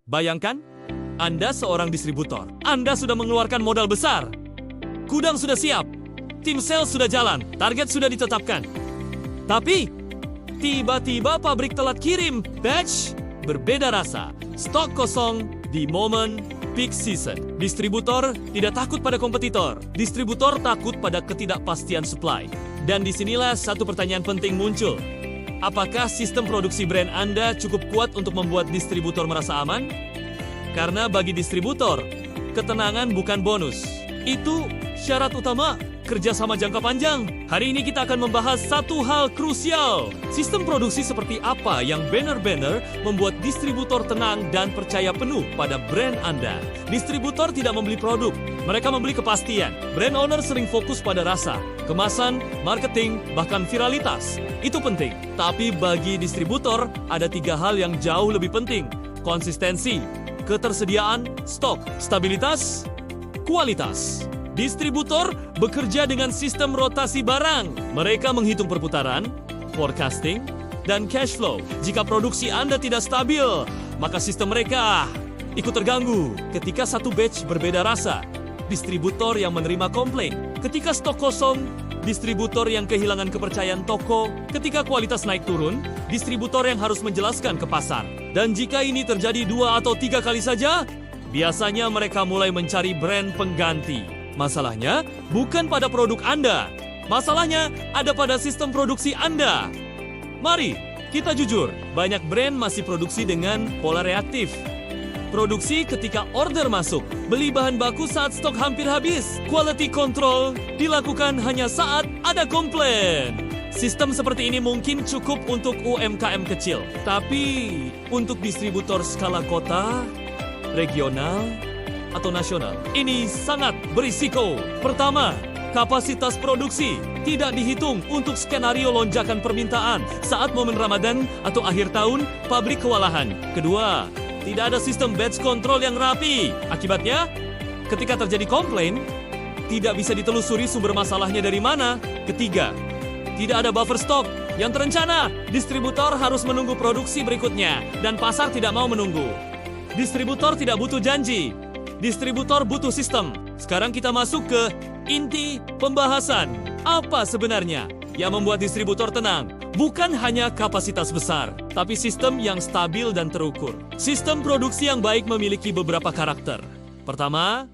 Bayangkan, Anda seorang distributor. Anda sudah mengeluarkan modal besar. Gudang sudah siap. Tim sales sudah jalan. Target sudah ditetapkan. Tapi, tiba-tiba pabrik telat kirim batch berbeda rasa. Stok kosong di momen peak season. Distributor tidak takut pada kompetitor. Distributor takut pada ketidakpastian supply. Dan disinilah satu pertanyaan penting muncul. Apakah sistem produksi brand Anda cukup kuat untuk membuat distributor merasa aman? Karena bagi distributor, ketenangan bukan bonus. Itu syarat utama kerjasama jangka panjang. Hari ini kita akan membahas satu hal krusial. Sistem produksi seperti apa yang benar-benar membuat distributor tenang dan percaya penuh pada brand Anda. Distributor tidak membeli produk, mereka membeli kepastian. Brand owner sering fokus pada rasa, kemasan, marketing, bahkan viralitas. Itu penting. Tapi bagi distributor, ada 3 hal yang jauh lebih penting. Konsistensi, ketersediaan, stok, stabilitas, kualitas. Distributor bekerja dengan sistem rotasi barang. Mereka menghitung perputaran, forecasting, dan cash flow. Jika produksi Anda tidak stabil, maka sistem mereka ikut terganggu. Ketika satu batch berbeda rasa, distributor yang menerima komplain. Ketika stok kosong, distributor yang kehilangan kepercayaan toko. Ketika kualitas naik turun, distributor yang harus menjelaskan ke pasar. Dan jika ini terjadi 2 atau 3 kali saja, biasanya mereka mulai mencari brand pengganti. Masalahnya bukan pada produk Anda. Masalahnya ada pada sistem produksi Anda. Mari kita jujur, banyak brand masih produksi dengan pola reaktif. Produksi ketika order masuk, beli bahan baku saat stok hampir habis. Quality control dilakukan hanya saat ada komplain. Sistem seperti ini mungkin cukup untuk UMKM kecil. Tapi untuk distributor skala kota, regional, atau nasional, ini sangat berisiko. Pertama, kapasitas produksi tidak dihitung untuk skenario lonjakan permintaan saat momen Ramadan atau akhir tahun, pabrik kewalahan. Kedua, tidak ada sistem batch control yang rapi. Akibatnya, ketika terjadi komplain, tidak bisa ditelusuri sumber masalahnya dari mana. Ketiga, tidak ada buffer stock yang terencana. Distributor harus menunggu produksi berikutnya, dan pasar tidak mau menunggu. Distributor tidak butuh janji. Distributor butuh sistem. Sekarang kita masuk ke inti pembahasan. Apa sebenarnya yang membuat distributor tenang? Bukan hanya kapasitas besar, tapi sistem yang stabil dan terukur. Sistem produksi yang baik memiliki beberapa karakter. Pertama,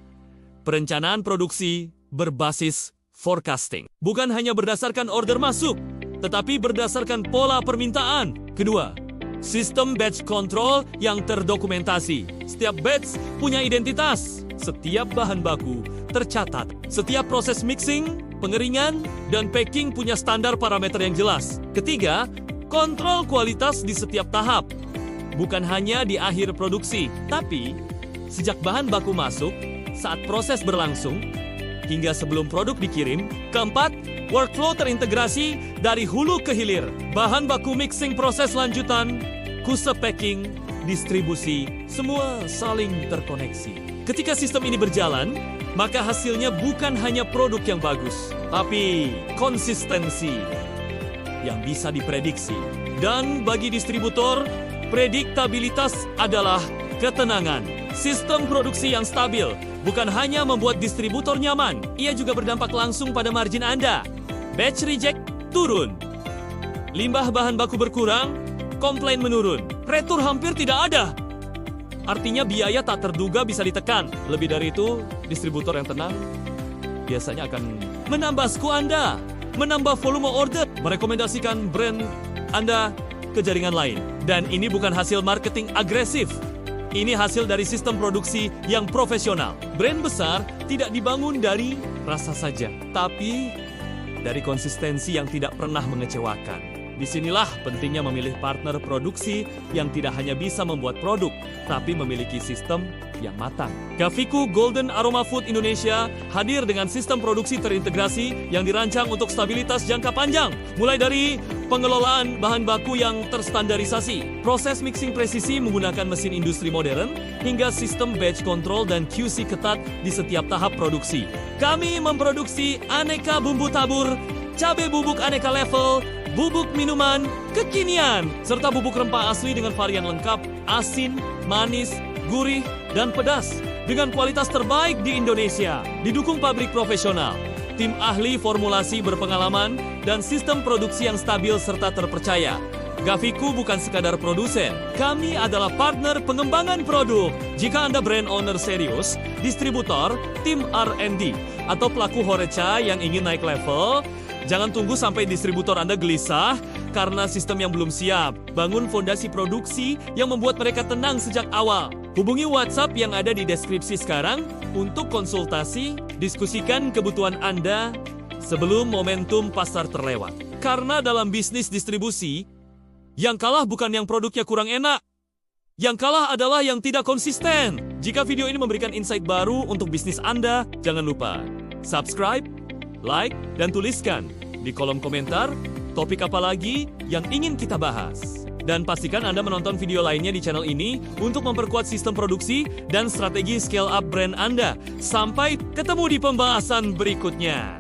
perencanaan produksi berbasis forecasting. Bukan hanya berdasarkan order masuk, tetapi berdasarkan pola permintaan. Kedua, sistem batch control yang terdokumentasi. Setiap batch punya identitas. Setiap bahan baku tercatat. Setiap proses mixing, pengeringan, dan packing punya standar parameter yang jelas. Ketiga, kontrol kualitas di setiap tahap. Bukan hanya di akhir produksi, tapi sejak bahan baku masuk, saat proses berlangsung, hingga sebelum produk dikirim. Keempat, workflow terintegrasi dari hulu ke hilir. Bahan baku mixing proses lanjutan, kuse packing, distribusi, semua saling terkoneksi. Ketika sistem ini berjalan, maka hasilnya bukan hanya produk yang bagus, tapi konsistensi yang bisa diprediksi. Dan bagi distributor, prediktabilitas adalah ketenangan. Sistem produksi yang stabil bukan hanya membuat distributor nyaman, ia juga berdampak langsung pada margin Anda. Batch reject turun. Limbah bahan baku berkurang, komplain menurun. Retur hampir tidak ada. Artinya biaya tak terduga bisa ditekan. Lebih dari itu, distributor yang tenang biasanya akan menambah SKU Anda, menambah volume order, merekomendasikan brand Anda ke jaringan lain. Dan ini bukan hasil marketing agresif. Ini hasil dari sistem produksi yang profesional. Brand besar tidak dibangun dari rasa saja, tapi dari konsistensi yang tidak pernah mengecewakan. Disinilah pentingnya memilih partner produksi yang tidak hanya bisa membuat produk, tapi memiliki sistem yang matang. Gaviku Golden Aroma Food Indonesia hadir dengan sistem produksi terintegrasi yang dirancang untuk stabilitas jangka panjang. Mulai dari pengelolaan bahan baku yang terstandarisasi, proses mixing presisi menggunakan mesin industri modern, hingga sistem batch control dan QC ketat di setiap tahap produksi. Kami memproduksi aneka bumbu tabur, cabai bubuk aneka level, bubuk minuman kekinian, serta bubuk rempah asli dengan varian lengkap, asin, manis, gurih, dan pedas dengan kualitas terbaik di Indonesia. Didukung pabrik profesional, tim ahli formulasi berpengalaman, dan sistem produksi yang stabil serta terpercaya. Gaviku bukan sekadar produsen, kami adalah partner pengembangan produk. Jika Anda brand owner serius, distributor, tim R&D, atau pelaku Horeca yang ingin naik level, jangan tunggu sampai distributor Anda gelisah karena sistem yang belum siap. Bangun fondasi produksi yang membuat mereka tenang sejak awal. Hubungi WhatsApp yang ada di deskripsi sekarang untuk konsultasi, diskusikan kebutuhan Anda sebelum momentum pasar terlewat. Karena dalam bisnis distribusi, yang kalah bukan yang produknya kurang enak. Yang kalah adalah yang tidak konsisten. Jika video ini memberikan insight baru untuk bisnis Anda, jangan lupa subscribe, like, dan tuliskan di kolom komentar topik apa lagi yang ingin kita bahas. Dan pastikan Anda menonton video lainnya di channel ini untuk memperkuat sistem produksi dan strategi scale up brand Anda. Sampai ketemu di pembahasan berikutnya.